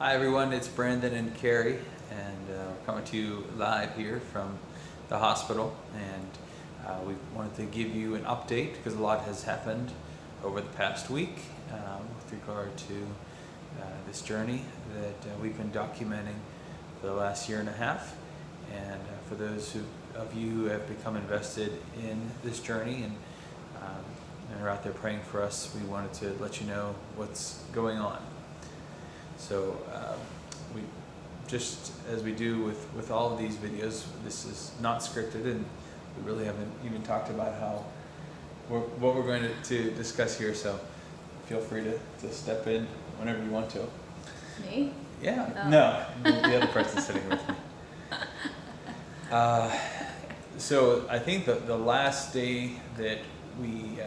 Hi everyone, it's Brandon and Carrie, and we're coming to you live here from the hospital, and we wanted to give you an update because a lot has happened over the past week with regard to this journey that we've been documenting for the last year and a half. And for those of you who have become invested in this journey and are out there praying for us, we wanted to let you know what's going on. So we, just as we do with all of these videos, this is not scripted, and we really haven't even talked about what we're going to discuss here. So feel free to step in whenever you want to. Me? Yeah. Oh. No, the other person sitting with me. So I think the last day that we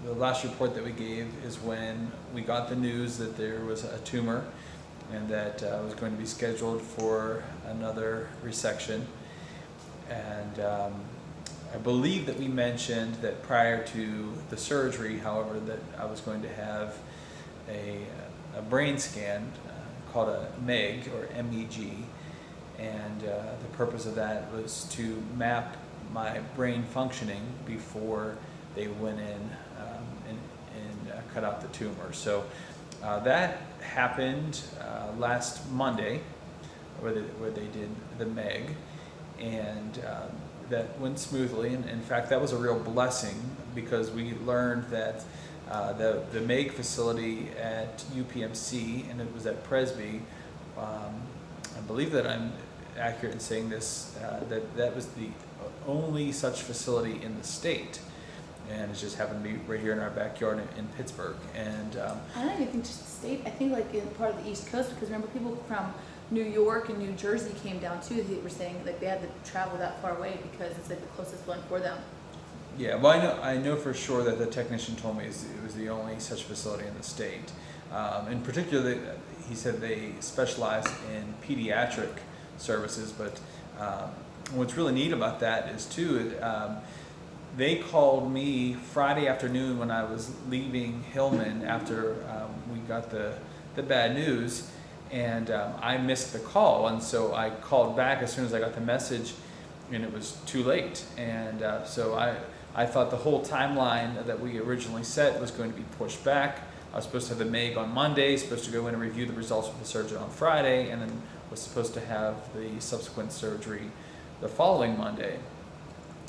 the last report that we gave is when we got the news that there was a tumor and that was going to be scheduled for another resection. And I believe that we mentioned that prior to the surgery, however, that I was going to have a brain scan called a MEG or MEG. And the purpose of that was to map my brain functioning before they went in and cut out the tumor. So that happened last Monday, where they did the MEG, and that went smoothly. And in fact, that was a real blessing because we learned that the MEG facility at UPMC, and it was at Presby, I believe that I'm accurate in saying this, that was the only such facility in the state, and it just happened to be right here in our backyard in Pittsburgh. And I don't even think just the state. I think like in part of the East Coast, because remember people from New York and New Jersey came down too. They were saying like they had to travel that far away because it's like the closest one for them. yeah, well, I know for sure that the technician told me it was the only such facility in the state. In particular, he said they specialize in pediatric services, but what's really neat about that is too, they called me Friday afternoon when I was leaving Hillman after we got the bad news, and I missed the call, and so I called back as soon as I got the message, and it was too late. And so I thought the whole timeline that we originally set was going to be pushed back. I was supposed to have the MEG on Monday, supposed to go in and review the results with the surgeon on Friday, and then was supposed to have the subsequent surgery the following Monday.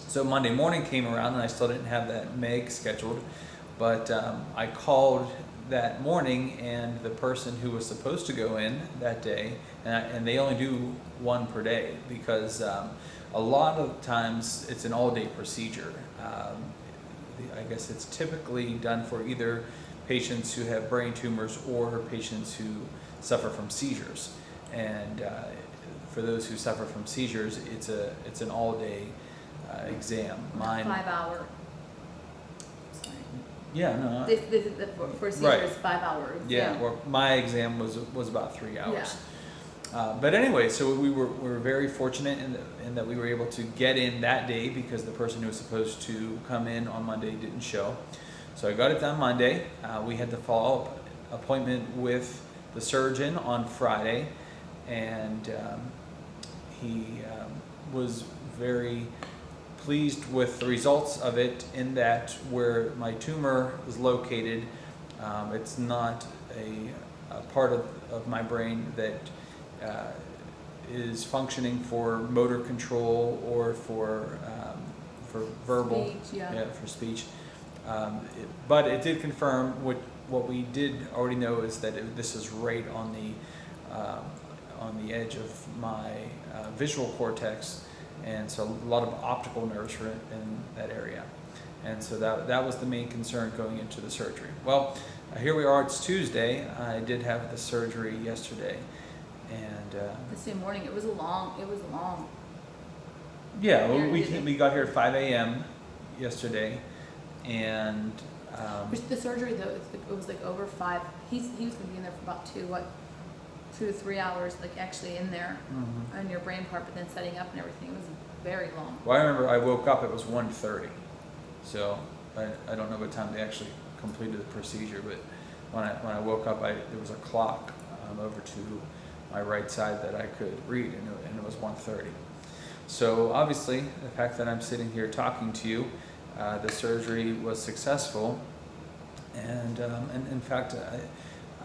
So Monday morning came around and I still didn't have that MEG scheduled, but I called that morning, and the person who was supposed to go in that day, and they only do one per day because a lot of times it's an all-day procedure. I guess it's typically done for either patients who have brain tumors or patients who suffer from seizures. And for those who suffer from seizures, it's an all-day exam. Mine. 5 hour. Sorry. Yeah, no. For seizures, Right. 5 hours. Yeah. Well, my exam was about 3 hours. But anyway, so we were very fortunate in that we were able to get in that day because the person who was supposed to come in on Monday didn't show. So I got it done Monday. We had the follow-up appointment with the surgeon on Friday, and he was very pleased with the results of it, in that where my tumor is located, it's not a part of my brain that is functioning for motor control or for verbal, Speech, for speech. But it did confirm what we did already know, is that this is right on the edge of my visual cortex, and so a lot of optical nerves were in that area, and so that was the main concern going into the surgery. Well, here we are. It's Tuesday. I did have the surgery yesterday, and The same morning. It was long. yeah, well, Yeah, we got here at 5 a.m. yesterday, and Which the surgery though, it was like over 5. He was gonna be in there for about 2 to 3 hours, like actually in there on your brain part, but then setting up and everything. It was very long. well, I remember I woke up, it was 1:30, so I don't know what time they actually completed the procedure, but when I woke up, there was a clock over to my right side that I could read, and it was 1:30. So obviously, the fact that I'm sitting here talking to you, the surgery was successful, and in fact,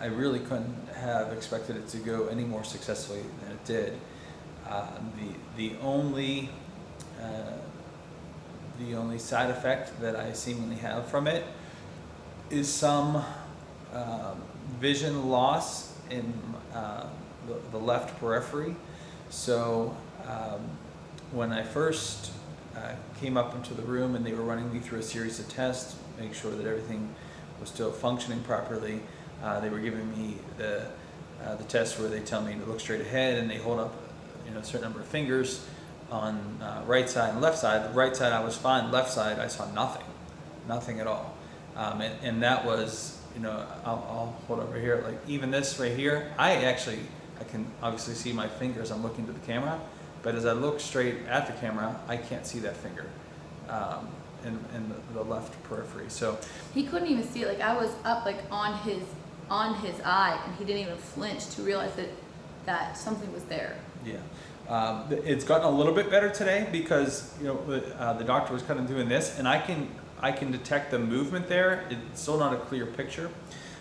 I really couldn't have expected it to go any more successfully than it did. The only side effect that I seemingly have from it is some vision loss in the left periphery. So when I first came up into the room and they were running me through a series of tests, make sure that everything was still functioning properly, they were giving me the test where they tell me to look straight ahead, and they hold up a certain number of fingers on right side and left side. The right side I was fine. Left side I saw nothing at all. And that was, I'll hold over here, like even this right here, I can obviously see my fingers. I'm looking to the camera, but as I look straight at the camera, I can't see that finger in the left periphery. So he couldn't even see it. Like I was up like on his eye, and he didn't even flinch to realize that something was there. Yeah, it's gotten a little bit better today because the doctor was kind of doing this, and I can detect the movement there. It's still not a clear picture.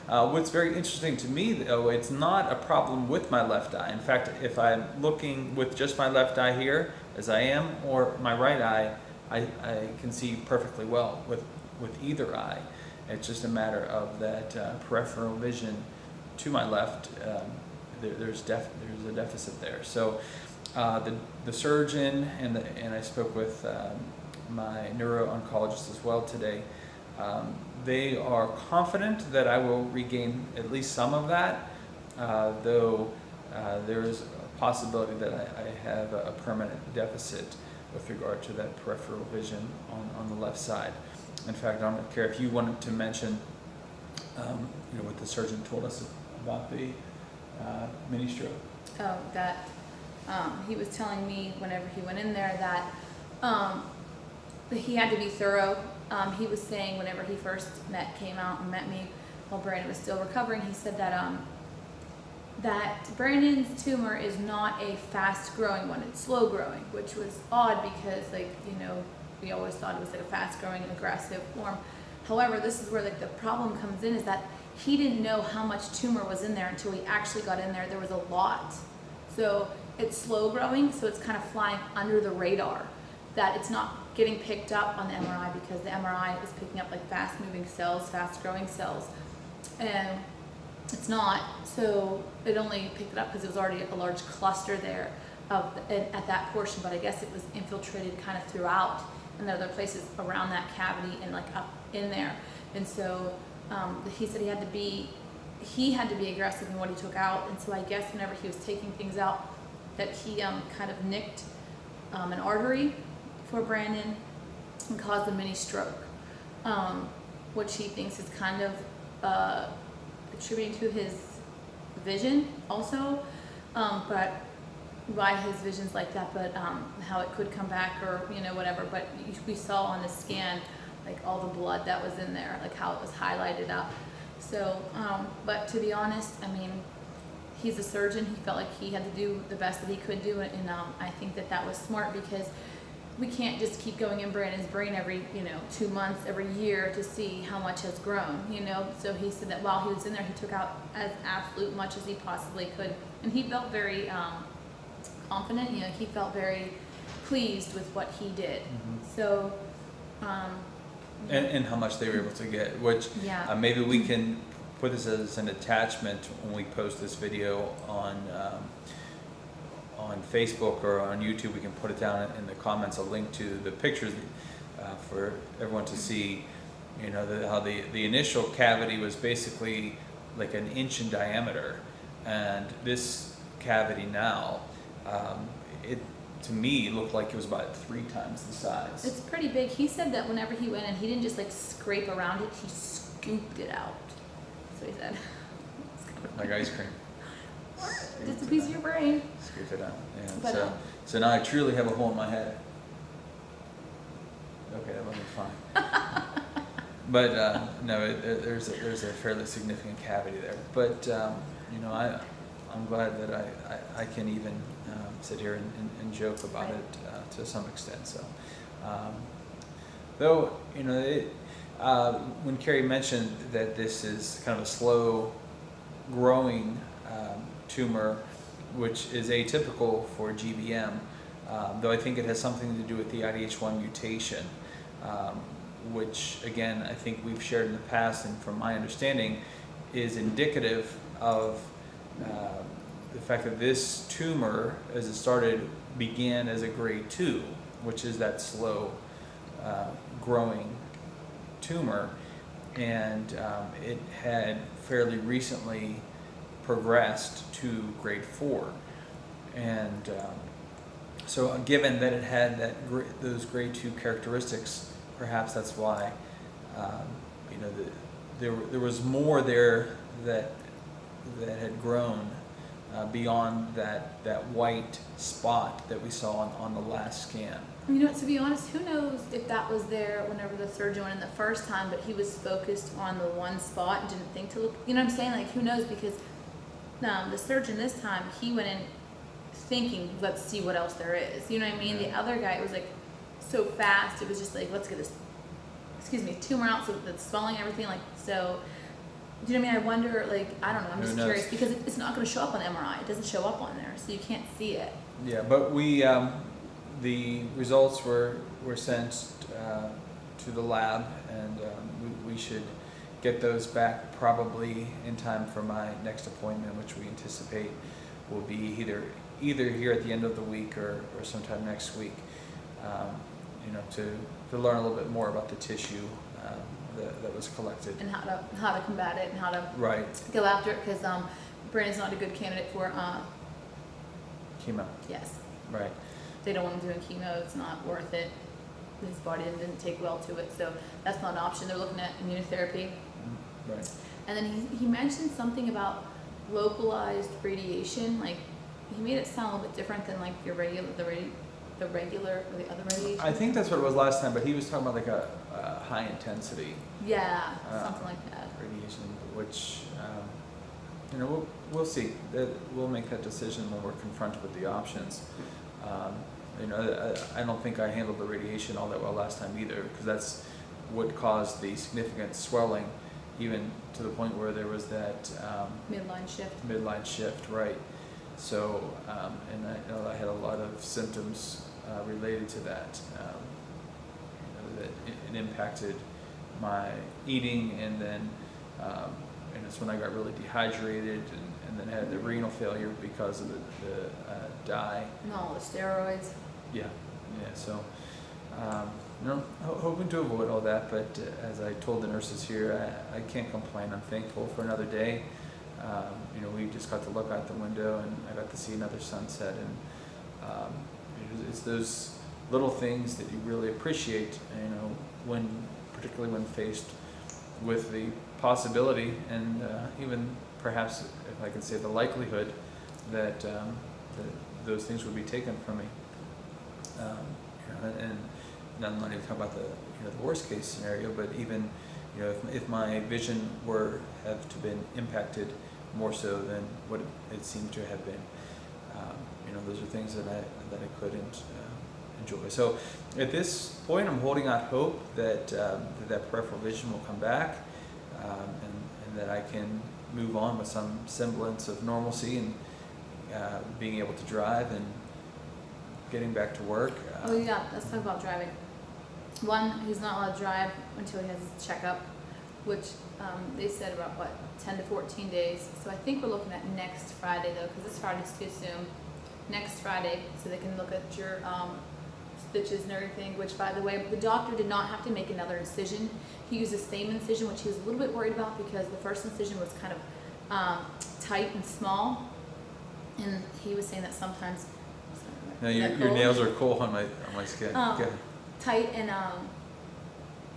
What's very interesting to me, though, it's not a problem with my left eye. In fact, if I'm looking with just my left eye here, as I am, or my right eye, I can see perfectly well with either eye. It's just a matter of that peripheral vision to my left. There's a deficit there. So the surgeon and I spoke with my neuro-oncologist as well today. They are confident that I will regain at least some of that, though there is a possibility that I have a permanent deficit with regard to that peripheral vision on the left side. In fact, I don't care if you wanted to mention what the surgeon told us about the mini stroke. Oh, that he was telling me whenever he went in there that he had to be thorough. He was saying whenever he first came out and met me while Brandon was still recovering, he said that Brandon's tumor is not a fast growing one, it's slow growing, which was odd because we always thought it was like a fast growing aggressive form. However, this is where the problem comes in, is that he didn't know how much tumor was in there until he actually got in there. There was a lot. So it's slow growing, so it's kind of flying under the radar, that it's not getting picked up on the MRI because the MRI is picking up like fast moving cells, fast growing cells, and it's not. So it only picked it up because it was already a large cluster there at that portion, but I guess it was infiltrated kind of throughout and the other places around that cavity and like up in there. And so he said he had to be aggressive in what he took out. And so I guess whenever he was taking things out, that he kind of nicked an artery for Brandon and caused a mini stroke, which he thinks is kind of attributing to his vision also, but why his vision's like that, but how it could come back or whatever. But we saw on the scan like all the blood that was in there, like how it was highlighted up. So but to be honest, I mean, he's a surgeon. He felt like he had to do the best that he could do, and I think that was smart, because we can't just keep going in Brandon's brain every 2 months, every year to see how much has grown. So he said that while he was in there, he took out as absolute much as he possibly could, and he felt very confident. He felt very pleased with what he did. Mm-hmm. So and how much they were able to get, which yeah. Maybe we can put this as an attachment when we post this video on Facebook or on YouTube. We can put it down in the comments, a link to the pictures for everyone to see. How the initial cavity was basically like an inch in diameter, and this cavity now, it to me looked like it was about 3 times the size. It's pretty big. He said that whenever he went in, he didn't just like scrape around it, he scooped it out. That's what he said. Like ice cream. Just a piece of your brain. Scoop it out. Yeah. But, so now I truly have a hole in my head. Okay, that wasn't fine. But no, there's a fairly significant cavity there. But I'm glad that I can even sit here and joke about Right. it to some extent. So, though, when Carrie mentioned that this is kind of a slow growing tumor, which is atypical for GBM, though I think it has something to do with the IDH1 mutation, which again I think we've shared in the past, and from my understanding is indicative of the fact that this tumor, as it started, began as a grade 2, which is that slow growing tumor, and it had fairly recently progressed to grade 4. And so given that it had those grade 2 characteristics, perhaps that's why there was more there that had grown beyond that white spot that we saw on the last scan. You know what, to be honest, who knows if that was there whenever the surgeon went in the first time, but he was focused on the one spot and didn't think to look, you know what I'm saying? Like, who knows, because the surgeon this time, he went in thinking, let's see what else there is. You know what I mean? The other guy, it was like so fast, it was just like, let's get this, tumor out so that's swelling and everything, like, so, do you know what I mean? I wonder, like, I don't know, I'm Who just knows? curious, because it's not going to show up on MRI. It doesn't show up on there, so you can't see it. Yeah, but we the results were sent to the lab, and we should get those back probably in time for my next appointment, which we anticipate will be either here at the end of the week or sometime next week. To learn a little bit more about the tissue that was collected And how to combat it and how to right go after it, because Brandon's not a good candidate for chemo. yes, Right. they don't want him doing chemo. It's not worth it. His body didn't take well to it, so that's not an option. They're looking at immunotherapy. Right. And then he mentioned something about localized radiation. Like, he made it sound a little bit different than like your regular the regular or the other radiation. I think that's what it was last time, but he was talking about like a high intensity Yeah, something like that. radiation, which we'll see. We'll make that decision when we're confronted with the options. I don't think I handled the radiation all that well last time either, because that's what caused the significant swelling, even to the point where there was that midline shift, right? So, and I know I had a lot of symptoms related to that. That it impacted my eating, and then and it's when I got really dehydrated, and then had the renal failure because of the dye. And all the steroids. Yeah. So, hoping to avoid all that, but as I told the nurses here, I can't complain. I'm thankful for another day. We just got to look out the window, and I got to see another sunset, and it's those little things that you really appreciate, particularly when faced with the possibility, and even perhaps, if I can say, the likelihood that those things would be taken from me. And I'm not even talking about the worst case scenario, but even if my vision have to been impacted more so than what it seemed to have been, those are things that I couldn't enjoy. So at this point, I'm holding out hope that that peripheral vision will come back, and that I can move on with some semblance of normalcy, and being able to drive and getting back to work. Oh yeah, let's talk about driving. One, he's not allowed to drive until he has his checkup, which they said about 10 to 14 days. So I think we're looking at next Friday though, because this Friday's too soon. Next Friday, so they can look at your stitches and everything. Which, by the way, the doctor did not have to make another incision. He used the same incision, which he was a little bit worried about because the first incision was kind of tight and small, and he was saying that sometimes. Now your nails are cool on my skin. Tight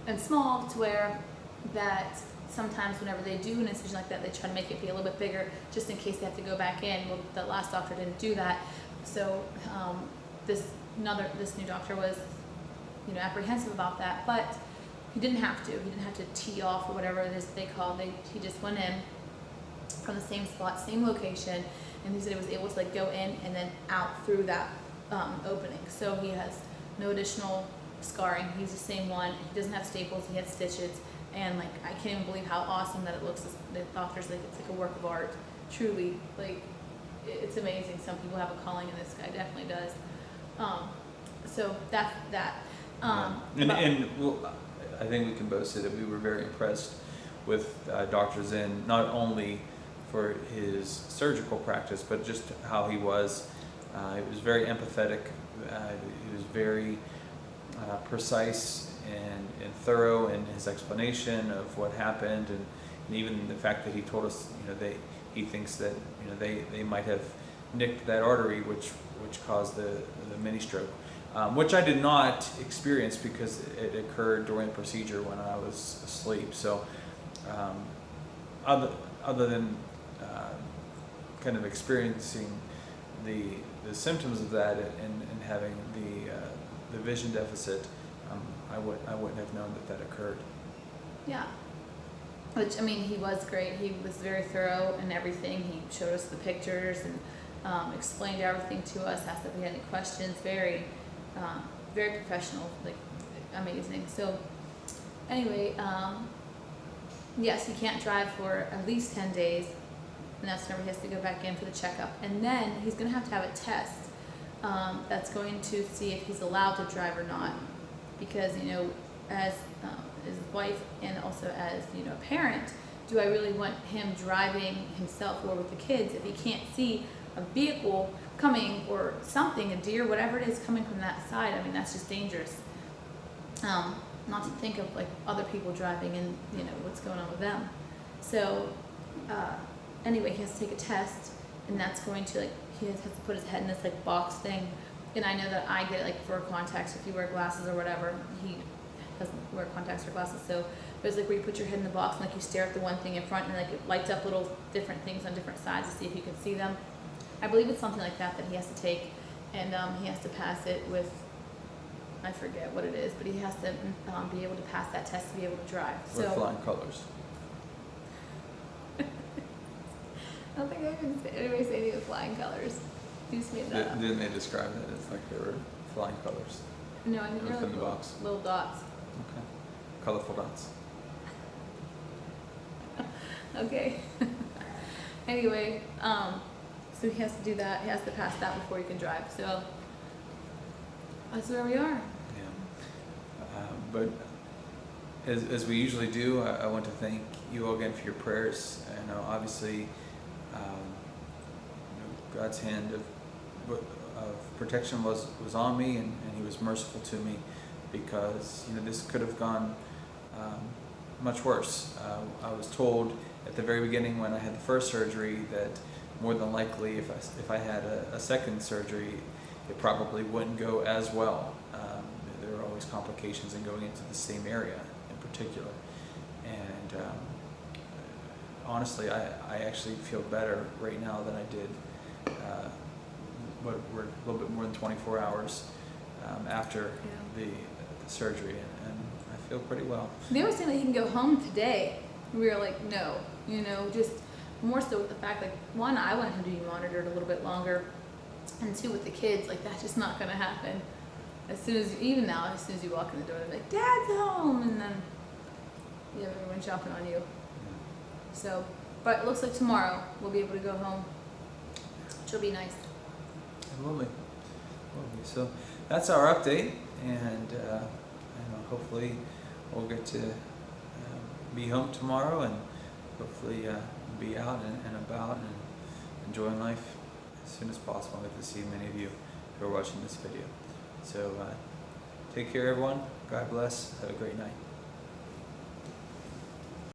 and small, to where that sometimes whenever they do an incision like that, they try to make it be a little bit bigger just in case they have to go back in. Well, the last doctor didn't do that, so this new doctor was apprehensive about that, but he didn't have to. He didn't have to tee off or whatever it is they call. He just went in, from the same spot, same location, and he said he was able to like go in and then out through that opening. So he has no additional scarring. He's the same one. He doesn't have staples. He had stitches, and like I can't even believe how awesome that it looks. The doctor's like it's like a work of art. Truly, like it's amazing. Some people have a calling, and this guy definitely does. So that's that. And well, I think we can both say that we were very impressed with Dr. Zen, not only for his surgical practice, but just how he was. He was very empathetic. He was very precise and thorough in his explanation of what happened, and even the fact that he told us, he thinks that they might have nicked that artery, which caused the mini stroke, which I did not experience because it occurred during the procedure when I was asleep. So, other than kind of experiencing the symptoms of that and having the vision deficit, I wouldn't have known that occurred. Yeah. Which, I mean, he was great. He was very thorough in everything. He showed us the pictures and explained everything to us, asked if we had any questions. Very professional, like amazing. So anyway, yes, he can't drive for at least 10 days, and that's whenever he has to go back in for the checkup. And then he's going to have a test that's going to see if he's allowed to drive or not. Because, as his wife and also as, a parent, do I really want him driving himself or with the kids if he can't see a vehicle coming or something, a deer, whatever it is coming from that side? I mean, that's just dangerous. Not to think of like other people driving and, what's going on with them. So, anyway, he has to take a test, and that's going to he has to put his head in this box thing. And I know that I get it for contacts. If you wear glasses or whatever, he doesn't wear contacts or glasses. So there's where you put your head in the box and you stare at the one thing in front, and it lights up little different things on different sides to see if you can see them. I believe it's something like that he has to take, and he has to pass it with, I forget what it is, but he has to be able to pass that test to be able to drive. With flying colors. I don't think I can say anybody say anything with flying colors. You just made that up. Didn't they describe that as like they were flying colors? No, I think they're within like the box. little dots. Okay. Colorful dots. Okay. Anyway, so he has to do that. He has to pass that before he can drive. So that's where we are. Yeah. But as we usually do, I want to thank you all again for your prayers. I know obviously God's hand of protection was on me, and he was merciful to me, because this could have gone much worse. I was told at the very beginning when I had the first surgery that more than likely if I had a second surgery, it probably wouldn't go as well. There are always complications in going into the same area in particular, and honestly I actually feel better right now than I did we're a little bit more than 24 hours after the surgery, and I feel pretty well. They were saying that he can go home today. We were like, no, just more so with the fact, one, I want him to be monitored a little bit longer, and two, with the kids, that's just not going to happen. Even now, as soon as you walk in the door, they're like, Dad's home, and then you have everyone jumping on you. Yeah. So, but it looks like tomorrow we'll be able to go home, which will be nice. It will be. So that's our update, and hopefully we'll get to be home tomorrow, and hopefully be out and about and enjoying life as soon as possible. I'd like to see many of you who are watching this video. So take care, everyone. God bless. Have a great night.